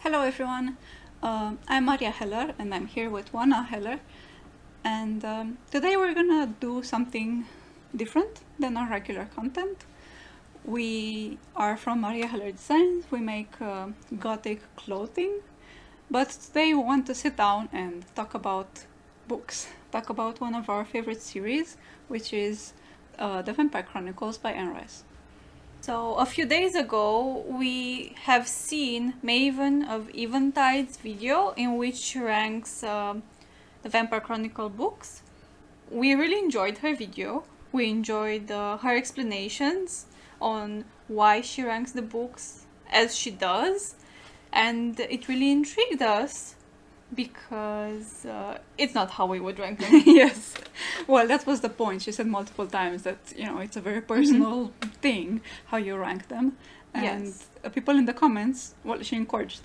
Hello everyone, I'm Maria Heller and I'm here with Juana Heller, and today we're gonna do something different than our regular content. We are from Maria Heller Designs, we make gothic clothing, but today we want to sit down and talk about books, talk about one of our favorite series, which is The Vampire Chronicles by Anne Rice. So a few days ago, we have seen Maven of Eventide's video in which she ranks the Vampire Chronicle books. We really enjoyed her video. We enjoyed her explanations on why she ranks the books as she does, and it really intrigued us because it's not how we would rank them. Yes. Well, that was the point. She said multiple times that, it's a very personal thing how you rank them. And Yes. people in the comments, well, she encouraged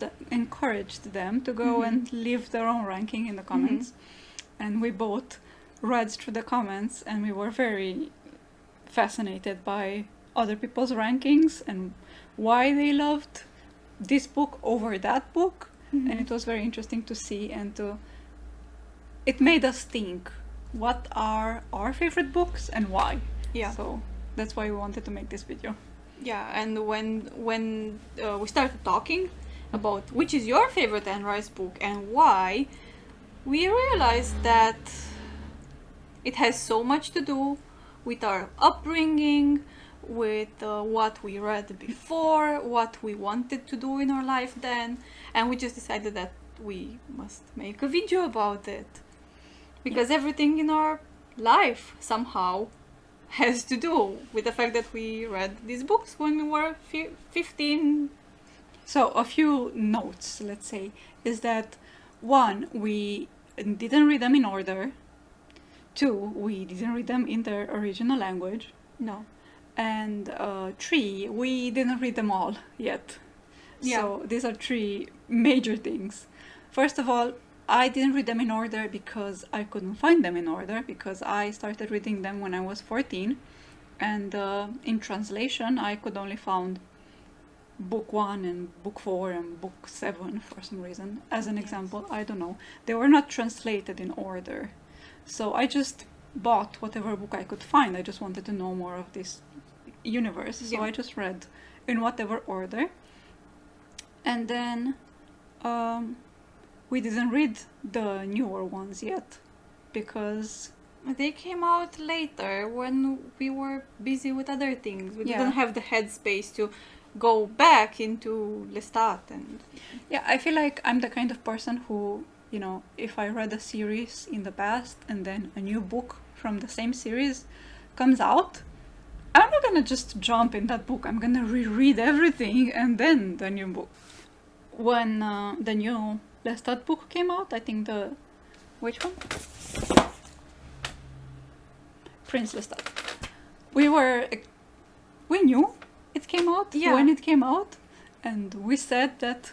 them to go and leave their own ranking in the comments. And we both read through the comments and we were very fascinated by other people's rankings and why they loved this book over that book. And it was very interesting to see, and it made us think, what are our favorite books and why? Yeah. So that's why we wanted to make this video. Yeah, and when we started talking about which is your favorite Anne Rice book and why, we realized that it has so much to do with our upbringing, with what we read before, what we wanted to do in our life then, and we just decided that we must make a video about it. Because everything in our life somehow has to do with the fact that we read these books when we were 15. So a few notes, let's say, is that 1, we didn't read them in order. 2, we didn't read them in their original language. No. And 3, we didn't read them all yet. Yeah. So these are 3 major things. First of all, I didn't read them in order because I couldn't find them in order, because I started reading them when I was 14, and in translation I could only find book 1 and book 4 and book 7 for some reason, as an example. I don't know, they were not translated in order, so I just bought whatever book I could find. I just wanted to know more of this universe, so I just read in whatever order. And then we didn't read the newer ones yet because they came out later when we were busy with other things. We didn't have the headspace to go back into Lestat. And I feel like I'm the kind of person who, if I read a series in the past and then a new book from the same series comes out, I'm not gonna just jump in that book. I'm gonna reread everything and then the new book. When the new Lestat book came out, I think which one? Prince Lestat. We knew it came out when it came out, and we said that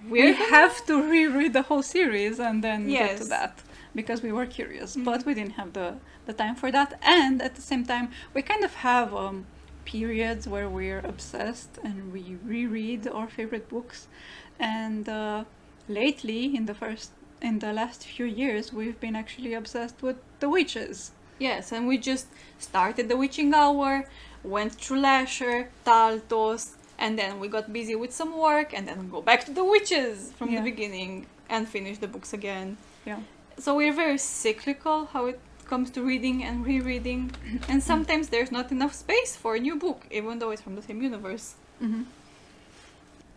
we have to reread the whole series and then get to that, because we were curious, but we didn't have the time for that. And at the same time, we kind of have periods where we're obsessed and we reread our favorite books. And lately, in the last few years, we've been actually obsessed with The Witches. Yes, and we just started The Witching Hour, went through Lasher, Taltos, and then we got busy with some work, and then go back to The Witches from the beginning and finish the books again. Yeah. So we're very cyclical how it comes to reading and rereading, and sometimes there's not enough space for a new book, even though it's from the same universe.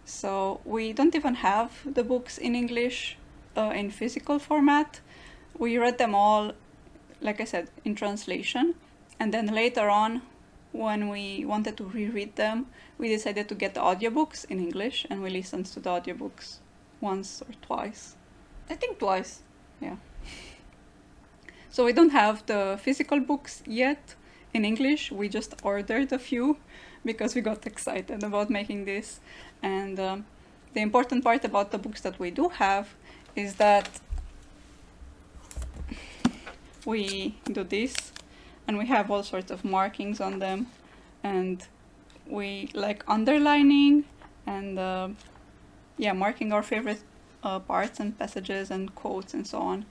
So we don't even have the books in English in physical format. We read them all, like I said, in translation, and then later on, when we wanted to reread them, we decided to get the audiobooks in English, and we listened to the audiobooks once or twice. I think twice. Yeah. So we don't have the physical books yet in English. We just ordered a few because we got excited about making this. And the important part about the books that we do have is that we do this, and we have all sorts of markings on them, and we like underlining and marking our favorite parts and passages and quotes and so on.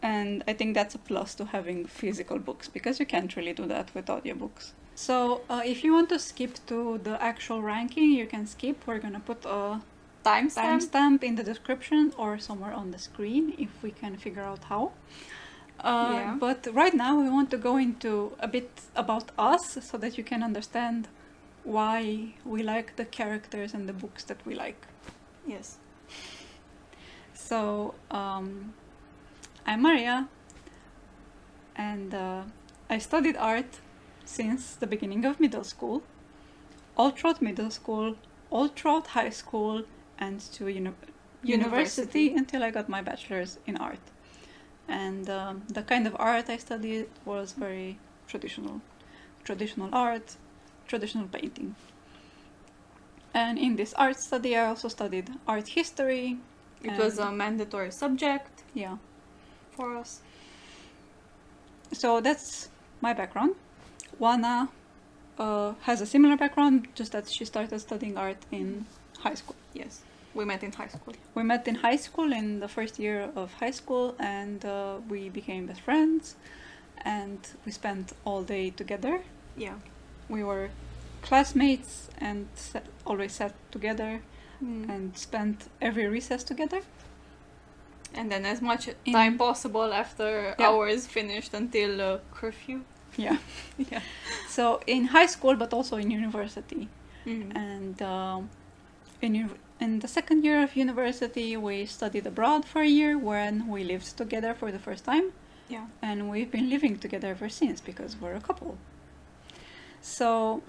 And I think that's a plus to having physical books, because you can't really do that with audiobooks. So if you want to skip to the actual ranking, you can skip. We're gonna put a timestamp in the description or somewhere on the screen if we can figure out how. But right now we want to go into a bit about us so that you can understand why we like the characters and the books that we like. Yes. So I'm Maria, and I studied art since the beginning of middle school, all throughout middle school, all throughout high school, and to university until I got my bachelor's in art. And the kind of art I studied was very traditional art, traditional painting. And in this art study I also studied art history. It was a mandatory subject. Yeah. For us. So that's my background. Juana has a similar background, just that she started studying art in high school. Yes, we met in high school. We met in high school in the first year of high school, and we became best friends, and we spent all day together. Yeah. We were classmates and always sat together and spent every recess together. And then as much time possible after hours finished until curfew. Yeah. Yeah. So in high school, but also in university. And in the second year of university, we studied abroad for a year when we lived together for the first time. Yeah. And we've been living together ever since because we're a couple. So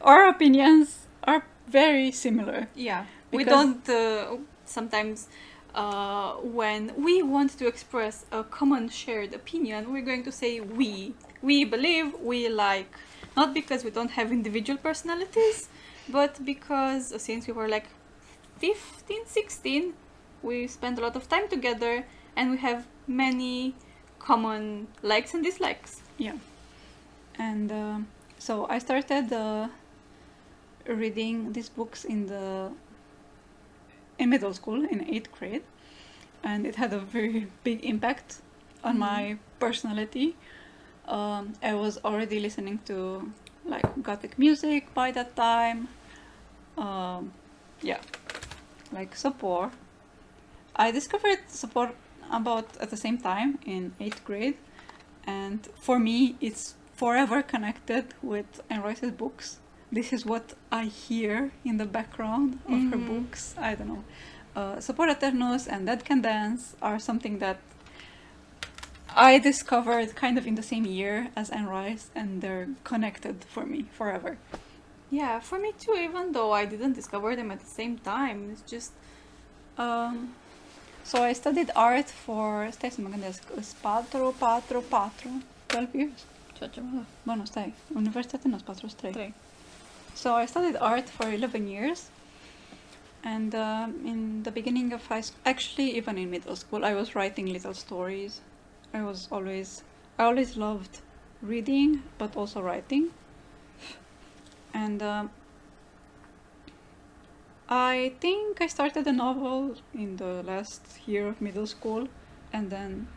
our opinions are very similar. Yeah. We don't... sometimes when we want to express a common shared opinion, we're going to say we believe, we like, not because we don't have individual personalities, but because since we were like 15, 16, we spent a lot of time together and we have many common likes and dislikes. Yeah. And so I started reading these books in middle school, in 8th grade, and it had a very big impact on my personality. I was already listening to like gothic music by that time. Like Support. I discovered Support about at the same time in 8th grade, and for me it's forever connected with Anne Rice's books. This is what I hear in the background of her books. I don't know. Support Eternus and Dead Can Dance are something that I discovered kind of in the same year as Anne Rice, and they're connected for me forever. Yeah, for me too, even though I didn't discover them at the same time. It's just... So I studied art for... Stai să mă gândesc. 12 years. Bă, nu, stai. Universitatea nu, 43. So I studied art for 11 years. And in the beginning of high school, actually even in middle school, I was writing little stories. I always loved reading, but also writing. And I think I started a novel in the last year of middle school, and then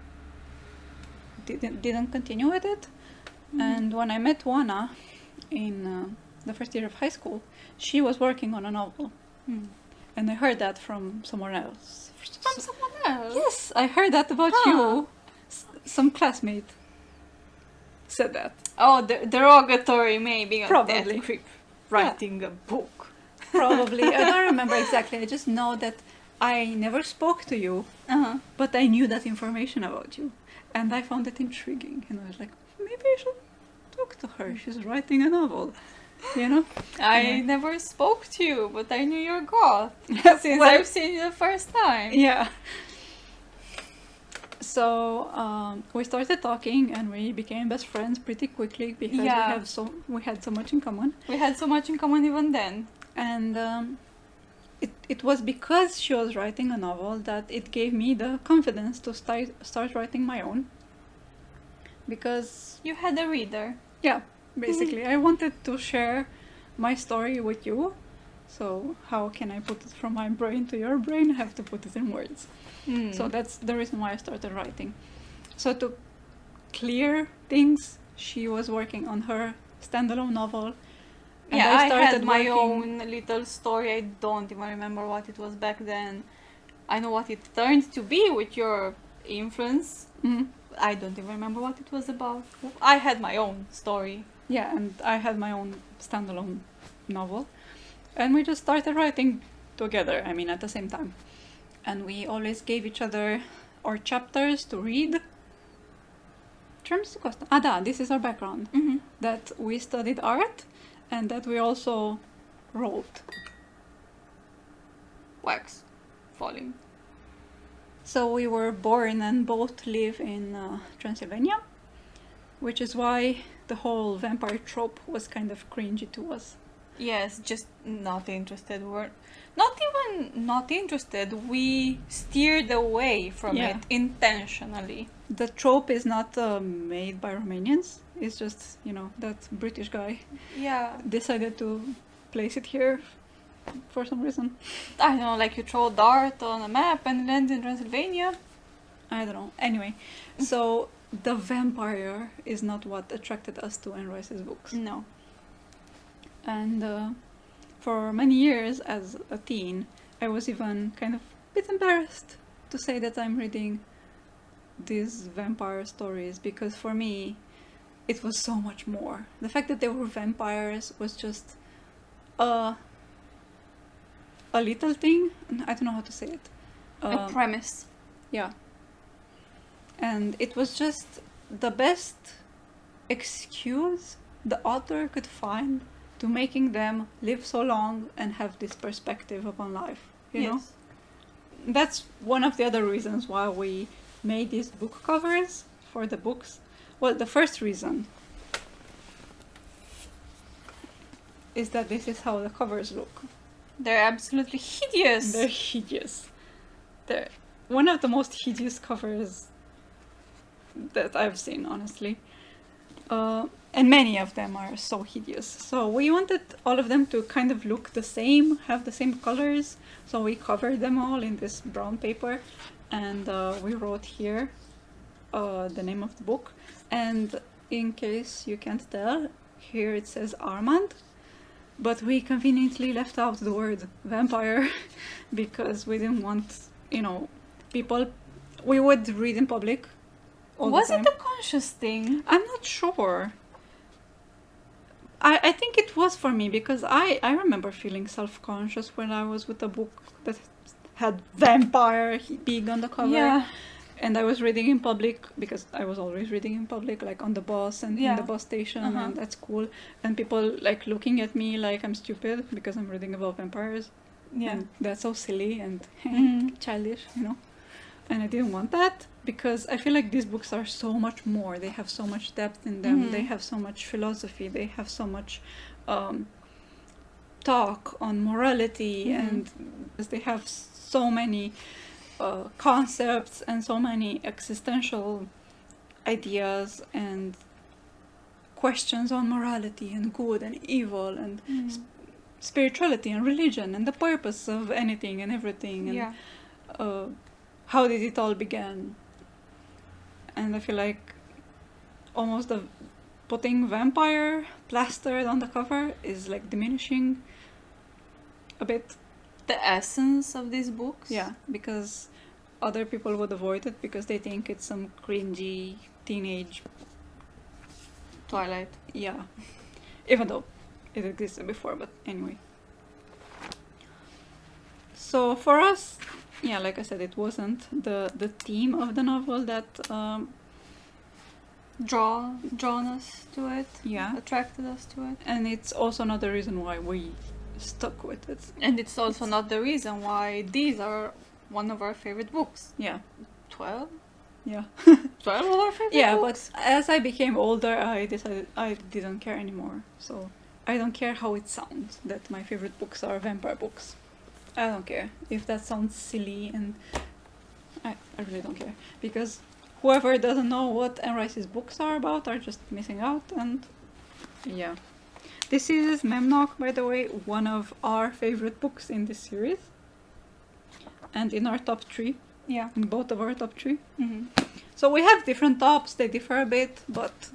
didn't continue with it. And when I met Juana in the first year of high school, she was working on a novel. And I heard that from someone else. From someone else? Yes, I heard that about you. Some classmate said that. Oh, derogatory maybe. Probably. That creep writing a book. Probably. I don't remember exactly. I just know that I never spoke to you, but I knew that information about you. And I found it intriguing. And I was like, maybe I should talk to her. She's writing a novel. You know? I never spoke to you, but I knew you're goth. Since Well, I've seen you the first time. Yeah. So we started talking and we became best friends pretty quickly because we had so much in common. We had so much in common even then. And it was because she was writing a novel that it gave me the confidence to start writing my own. Because you had a reader. Yeah, basically. I wanted to share my story with you So how can I put it from my brain to your brain? I have to put it in words. So that's the reason why I started writing. So to clear things, she was working on her standalone novel. And Yeah, I had my working- own little story. I don't even remember what it was back then. I know what it turned to be with your influence. Mhm. I don't even remember what it was about. I had my own story. Yeah, and I had my own standalone novel. And we just started writing together, I mean, at the same time. And we always gave each other our chapters to read. This is our background. Mm-hmm. That we studied art and that we also wrote. Wax falling. So we were born and both live in Transylvania, which is why the whole vampire trope was kind of cringy to us. Yes, just not interested. We're not even not interested. We steered away from Yeah. it intentionally. The trope is not made by Romanians. It's just, that British guy Yeah, decided to place it here for some reason. I don't know, like you throw a dart on a map and it lands in Transylvania. I don't know. Anyway, so the vampire is not what attracted us to Anne Rice's books. No. And for many years as a teen, I was even kind of a bit embarrassed to say that I'm reading these vampire stories, because for me, it was so much more. The fact that they were vampires was just a little thing. I don't know how to say it. A premise. Yeah. And it was just the best excuse the author could find to making them live so long and have this perspective upon life, you know? That's one of the other reasons why we made these book covers for the books. Well, the first reason is that this is how the covers look. They're absolutely hideous. They're hideous. They're one of the most hideous covers that I've seen, honestly. And many of them are so hideous. So we wanted all of them to kind of look the same, have the same colors. So we covered them all in this brown paper. And we wrote here the name of the book. And in case you can't tell, here it says Armand. But we conveniently left out the word vampire because we didn't want, people... We would read in public all Was the time. it a conscious thing? I'm not sure. I think it was for me because I remember feeling self-conscious when I was with a book that had vampire big on the cover. Yeah. And I was reading in public because I was always reading in public, like on the bus and in the bus station and at school. And people like looking at me like I'm stupid because I'm reading about vampires. Yeah. And that's so silly and childish, And I didn't want that because I feel like these books are so much more. They have so much depth in them. They have so much philosophy. They have so much talk on morality, and they have so many concepts and so many existential ideas and questions on morality and good and evil and spirituality and religion and the purpose of anything and everything and how did it all begin. And I feel like almost putting vampire plastered on the cover is like diminishing a bit The essence of these books? Yeah, because other people would avoid it because they think it's some cringy teenage... Twilight. Yeah. Even though it existed before, but anyway. So for us, yeah, like I said, it wasn't the theme of the novel that... drawn us to it. Yeah. Attracted us to it. And it's also not the reason why we stuck with it. And it's also not the reason why these are one of our favorite books. Yeah. 12? Yeah. 12 of our favorite Yeah, books? but as I became older, I decided I didn't care anymore. So I don't care how it sounds that my favorite books are vampire books. I don't care. If that sounds silly, and I really don't care. Because whoever doesn't know what Anne Rice's books are about are just missing out, and yeah. This is Memnoch, by the way, one of our favorite books in this series. And in our top 3. Yeah. In both of our top 3. Mm-hmm. So we have different tops, they differ a bit, but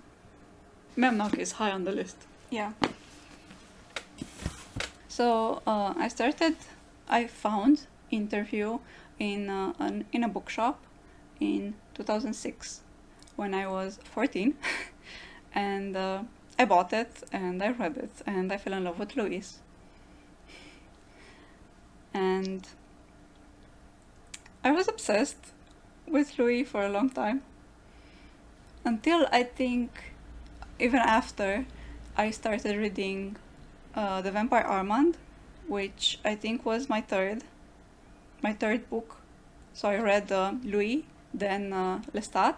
Memnoch is high on the list. Yeah. So I found interview in a bookshop in 2006 when I was 14 and I bought it and I read it and I fell in love with Louise. And I was obsessed with Louis for a long time until I think even after I started reading The Vampire Armand, which I think was my third book. So I read Louis, then Lestat,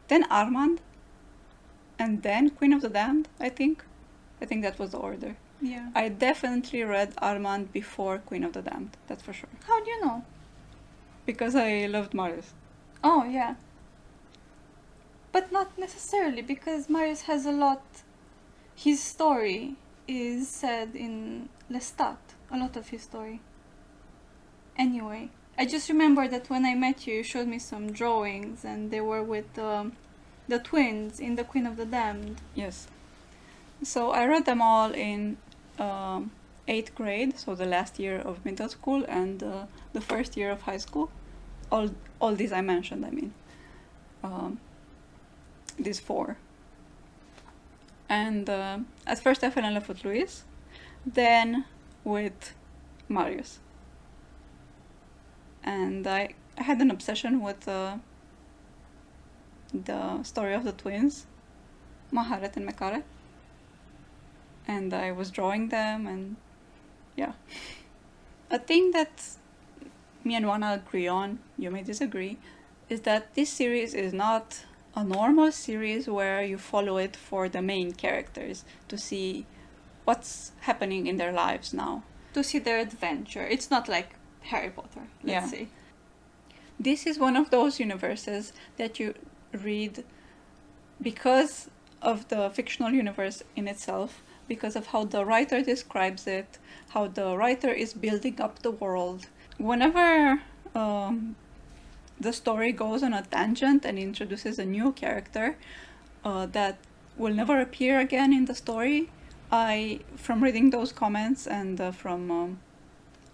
then Armand, and then Queen of the Damned, I think that was the order. Yeah. I definitely read Armand before Queen of the Damned, that's for sure. How do you know? Because I loved Marius. Oh, yeah. But not necessarily, because Marius has a lot... His story is said in Lestat. A lot of his story. Anyway, I just remember that when I met you, you showed me some drawings, and they were with the twins in The Queen of the Damned. Yes. So I read them all in 8th grade, so the last year of middle school, and the first year of high school. All these I mentioned, I mean. These 4. And at first I fell in love with Louis, then with Marius. And I had an obsession with the story of the twins, Maharet and Mekaret. And I was drawing them, and yeah. A thing that me and Juana agree on, you may disagree, is that this series is not a normal series where you follow it for the main characters to see what's happening in their lives now. To see their adventure. It's not like Harry Potter, let's say. This is one of those universes that you read because of the fictional universe in itself, because of how the writer describes it, how the writer is building up the world. Whenever the story goes on a tangent and introduces a new character that will never appear again in the story, from reading those comments and from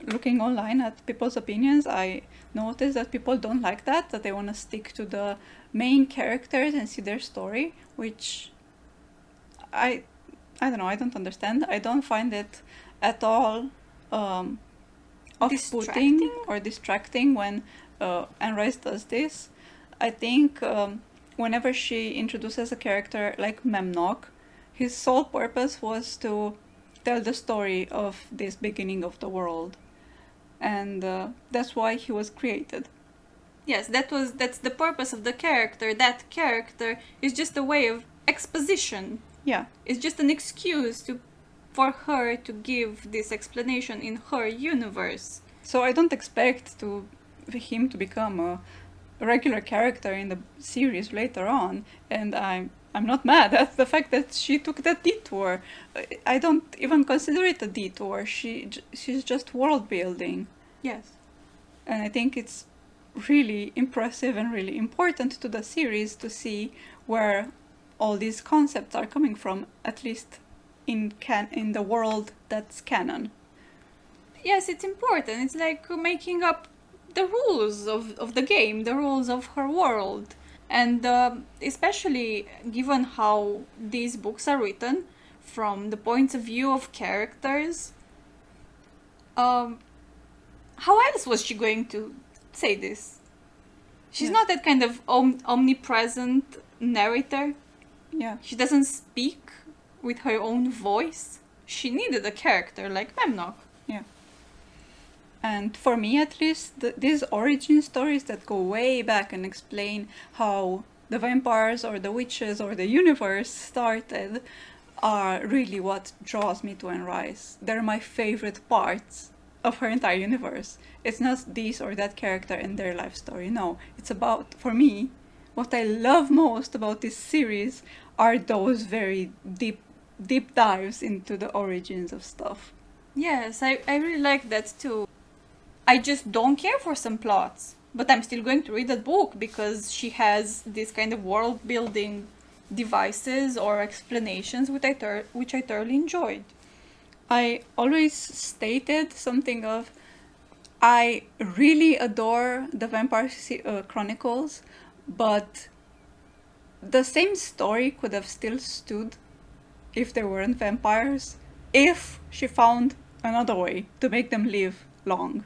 looking online at people's opinions, I noticed that people don't like that they want to stick to the main characters and see their story, which I don't know, I don't understand. I don't find it at all off-putting or distracting when Anne Rice does this. I think whenever she introduces a character like Memnoch, his sole purpose was to tell the story of this beginning of the world. And that's why he was created. Yes, that's the purpose of the character. That character is just a way of exposition. Yeah. It's just an excuse for her to give this explanation in her universe. So I don't expect him to become a regular character in the series later on, and I'm not mad at the fact that she took that detour. I don't even consider it a detour. She's just world building. Yes. And I think it's really impressive and really important to the series to see where all these concepts are coming from, at least in the world that's canon. Yes, it's important. It's like making up the rules of the game, the rules of her world. And especially given how these books are written from the points of view of characters, how else was she going to say this? She's not that kind of omnipresent narrator. Yeah. She doesn't speak with her own voice. She needed a character like Memnoch. Yeah. And for me, at least, these origin stories that go way back and explain how the vampires or the witches or the universe started are really what draws me to Anne Rice. They're my favorite parts of her entire universe. It's not this or that character and their life story. No, it's about, for me, what I love most about this series are those very deep dives into the origins of stuff. Yes, I really like that too. I just don't care for some plots, but I'm still going to read that book because she has this kind of world building devices or explanations which I thoroughly enjoyed. I always stated something of, I really adore the Vampire Chronicles, but the same story could have still stood if there weren't vampires, if she found another way to make them live long.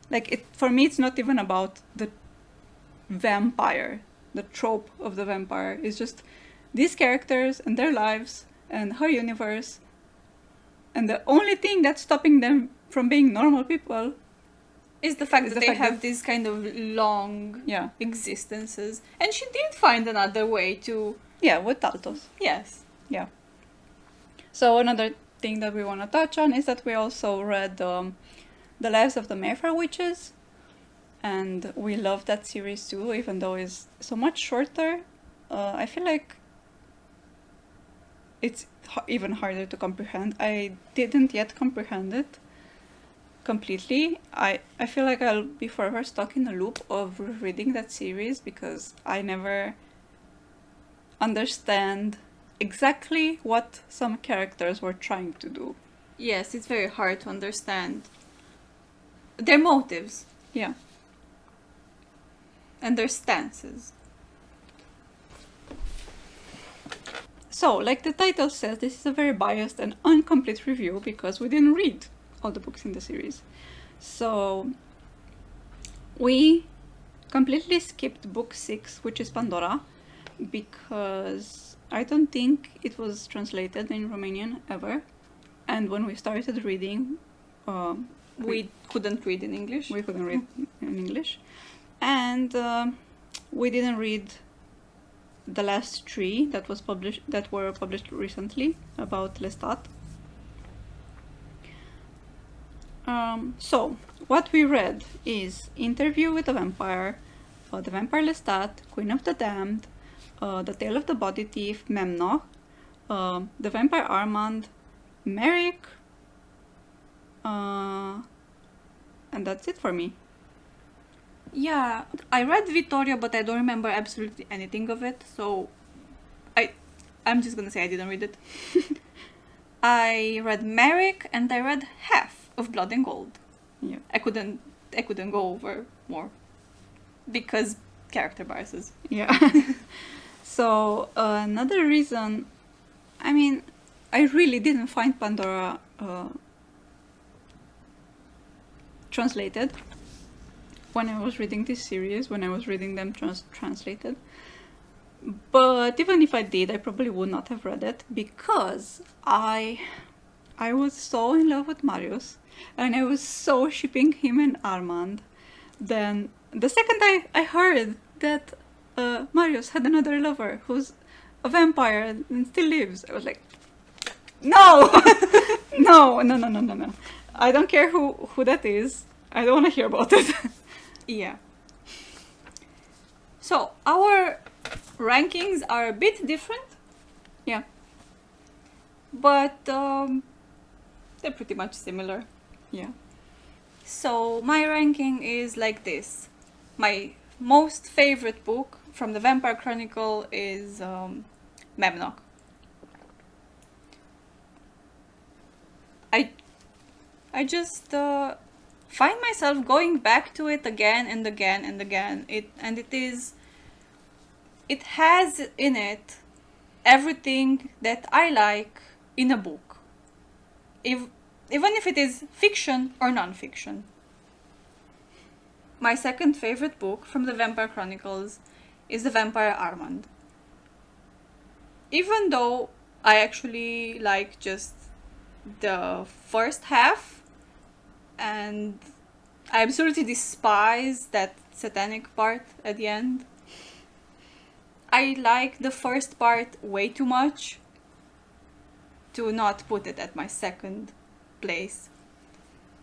Like, for me, it's not even about the vampire, the trope of the vampire. It's just these characters and their lives and her universe, and the only thing that's stopping them from being normal people is the fact that they have these kind of long existences. And she did find another way to... Yeah, with Taltos. Yes. Yeah. So another thing that we want to touch on is that we also read The Lives of the Mayfair Witches. And we love that series too, even though it's so much shorter. I feel like it's even harder to comprehend. I didn't yet comprehend it completely. I feel like I'll be forever stuck in a loop of reading that series because I never understand exactly what some characters were trying to do. Yes, it's very hard to understand their motives. Yeah. And their stances. So, like the title says, this is a very biased and incomplete review because we didn't read all the books in the series. So, we completely skipped book 6, which is Pandora, because I don't think it was translated in Romanian ever. And when we started reading, we couldn't read in English. We couldn't read in English. And we didn't read the last 3 that were published recently about Lestat. So what we read is Interview with the Vampire, The Vampire Lestat, Queen of the Damned, The Tale of the Body Thief, Memnoch, The Vampire Armand, Merrick, and that's it for me. Yeah, I read Vittoria, but I don't remember absolutely anything of it, so I'm just gonna say I didn't read it. I read Merrick and I read half of Blood and Gold. Yeah. I couldn't go over more because character biases. Yeah. So another reason, I mean, I really didn't find Pandora translated when I was reading this series, when I was reading them translated. But even if I did, I probably would not have read it because I was so in love with Marius and I was so shipping him and Armand. Then the second I heard that Marius had another lover who's a vampire and still lives, I was like, no! No. I don't care who that is. I don't want to hear about it. Yeah. So, our rankings are a bit different. Yeah. But they're pretty much similar. Yeah. So, my ranking is like this. My most favorite book from the Vampire Chronicle is Memnoch. I just find myself going back to it again and again and again. It has in it everything that I like in a book, even if it is fiction or non-fiction. My second favorite book from the Vampire Chronicles is The Vampire Armand. Even though I actually like just the first half, and I absolutely despise that satanic part at the end. I like the first part way too much to not put it at my second place.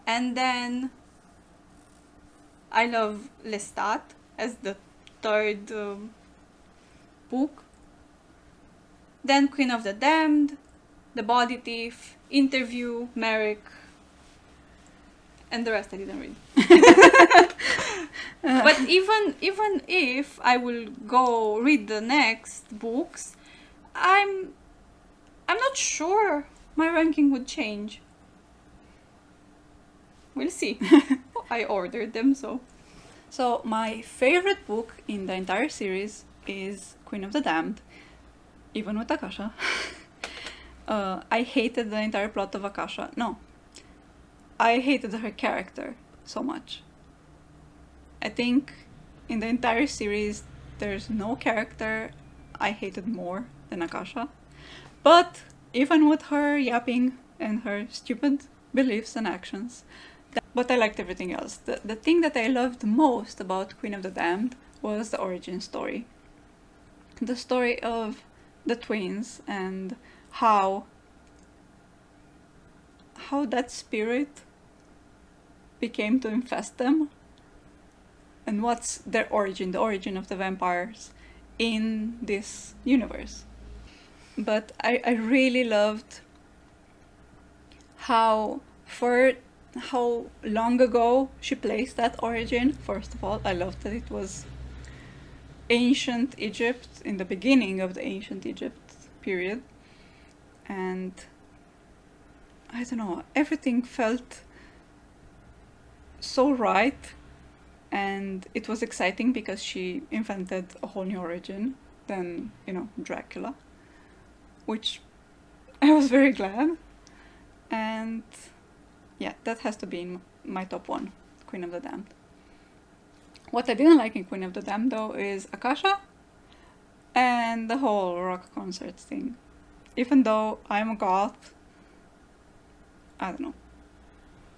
And then I love Lestat as the third book. Then Queen of the Damned, The Body Thief, Interview, Merrick, and the rest I didn't read. But even if I will go read the next books, I'm not sure my ranking would change. We'll see. I ordered them, so. So my favorite book in the entire series is Queen of the Damned, even with Akasha. I hated the entire plot of Akasha. No. I hated her character so much. I think in the entire series there's no character I hated more than Akasha. But even with her yapping and her stupid beliefs and actions, but I liked everything else. The thing that I loved most about Queen of the Damned was the origin story. The story of the twins and how that spirit became to infest them, and what's their origin, the origin of the vampires in this universe. But I really loved how long ago she placed that origin. First of all, I loved that it was ancient Egypt, in the beginning of the ancient Egypt period. And I don't know, everything felt so right, and it was exciting because she invented a whole new origin than, Dracula, which I was very glad. And yeah, that has to be in my top one, Queen of the Damned. What I didn't like in Queen of the Damned, though, is Akasha and the whole rock concerts thing. Even though I'm a goth, I don't know.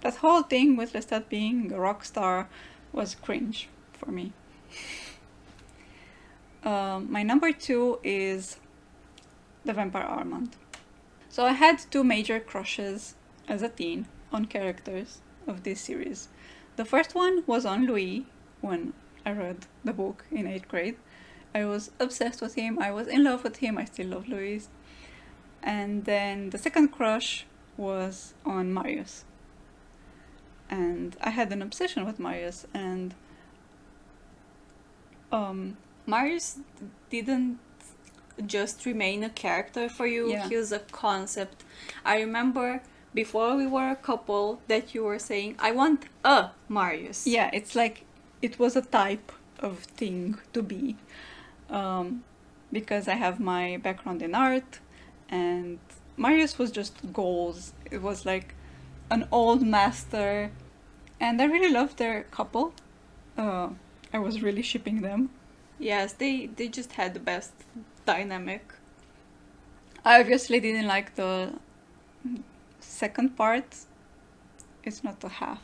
That whole thing with Lestat being a rock star was cringe for me. My number 2 is The Vampire Armand. So I had 2 major crushes as a teen on characters of this series. The first one was on Louis when I read the book in 8th grade. I was obsessed with him, I was in love with him, I still love Louis. And then the second crush was on Marius. And I had an obsession with Marius, and Marius didn't just remain a character for you, Yeah. he was a concept. I remember before we were a couple that you were saying, I want a Marius. yeah, it's like it was a type of thing to be. Because I have my background in art, and Marius was just goals. It was like an old master, and I really loved their couple. I was really shipping them. Yes, they just had the best dynamic. I obviously didn't like the second part. It's not a half.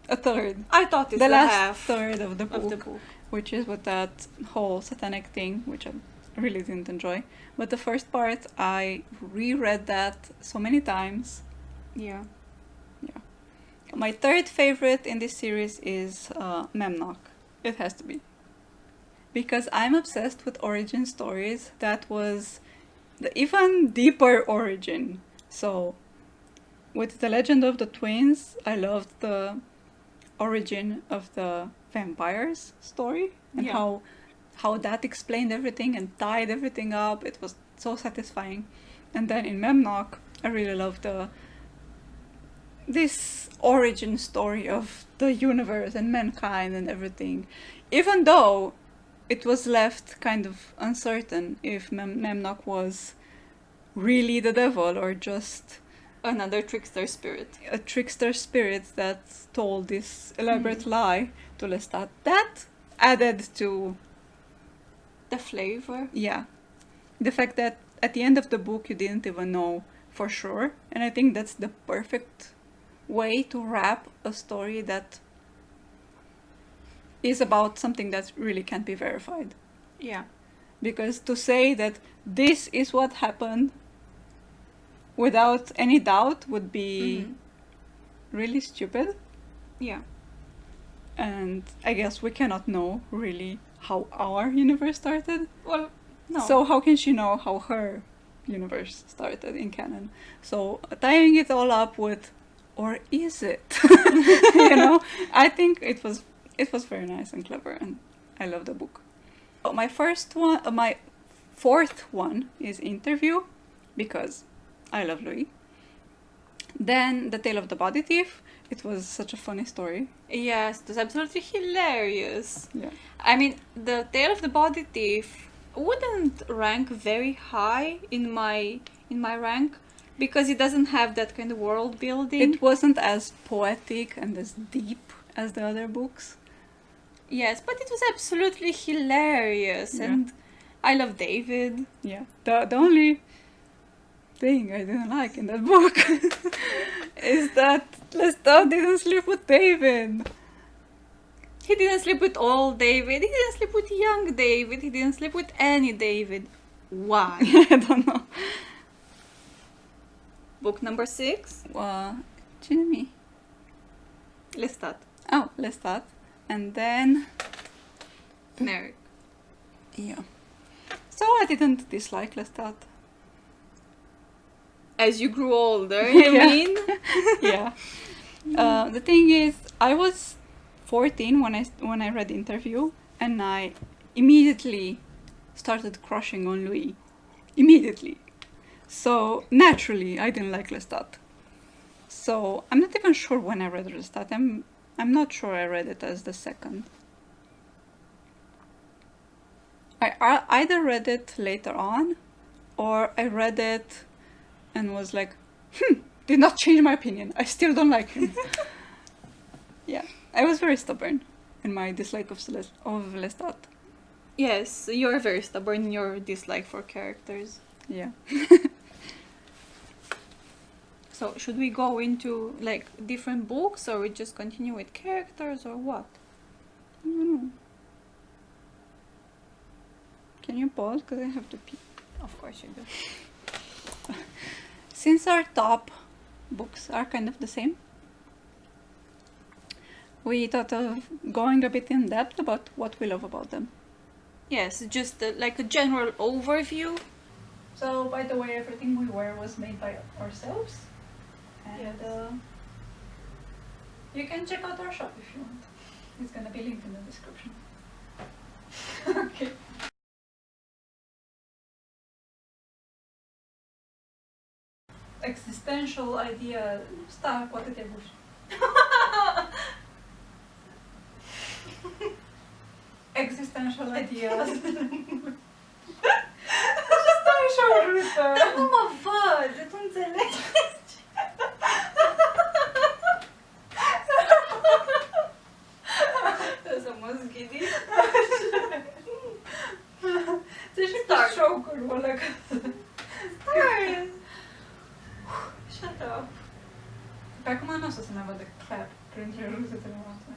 A third. I thought it's The the last half third of the of the book, book. which is with that whole satanic thing, which I really didn't enjoy. But the first part, I reread that so many times. Yeah. My third favorite in this series is Memnock. It has to be. Because I'm obsessed with origin stories. That was the even deeper origin. So, with The Legend of the Twins, I loved the origin of the vampires story, and Yeah. how that explained everything and tied everything up. It was so satisfying. And then in Memnock, I really loved this origin story of the universe and mankind and everything, even though it was left kind of uncertain if Memnock was really the devil or just Another trickster spirit. a trickster spirit that told this elaborate lie to Lestat. That added to, The flavor. yeah, the fact that at the end of the book you didn't even know for sure, and I think that's the perfect way to wrap a story that is about something that really can't be verified. Yeah. Because to say that this is what happened without any doubt would be really stupid. Yeah. And I guess we cannot know really how our universe started. Well, no. So how can she know how her universe started in canon? So tying it all up with, or is it? I think it was very nice and clever, and I love the book. My fourth one is Interview, because I love Louis. Then The Tale of the Body Thief. It was such a funny story. Yes, it was absolutely hilarious. Yeah. I mean, The Tale of the Body Thief wouldn't rank very high in my rank because it doesn't have that kind of world building. It wasn't as poetic and as deep as the other books. Yes, but it was absolutely hilarious, and I love David. Yeah. The only thing I didn't like in that book is that Lestat didn't sleep with David. He didn't sleep with old David, he didn't sleep with young David, he didn't sleep with any David. Why? I don't know. Book number 6? Jimmy. Lestat. Oh, Lestat. And then Merrick. Yeah. So I didn't dislike Lestat. As you grew older, you mean? Yeah. The thing is, I was 14 when I read Interview, and I immediately started crushing on Louis. Immediately. So naturally, I didn't like Lestat. So I'm not even sure when I read Lestat. I'm not sure I read it as the second. I either read it later on, or I read it and was like, did not change my opinion. I still don't like him. Yeah, I was very stubborn in my dislike of Lestat. Yes, you're very stubborn in your dislike for characters. Yeah. So, should we go into, like, different books, or we just continue with characters, or what? I don't know. Can you pause? Because I have to pee. Of course you do. Since our top books are kind of the same, we thought of going a bit in depth about what we love about them. Yes, just like a general overview. So, by the way, everything we wear was made by ourselves. And Yes. You can check out our shop if you want. It's gonna be linked in the description. Okay. Existential idea. Sta, poate te buși. Existential ideas. Ce stai așa urâtă? Dar nu mă văd, tu înțelegi? Trebuie să mă zghidi. Ți-ai și cu șocul ăla că... Stai! Shut up. Pe acum nu o să se ne vadă clap printre râsetele noastre.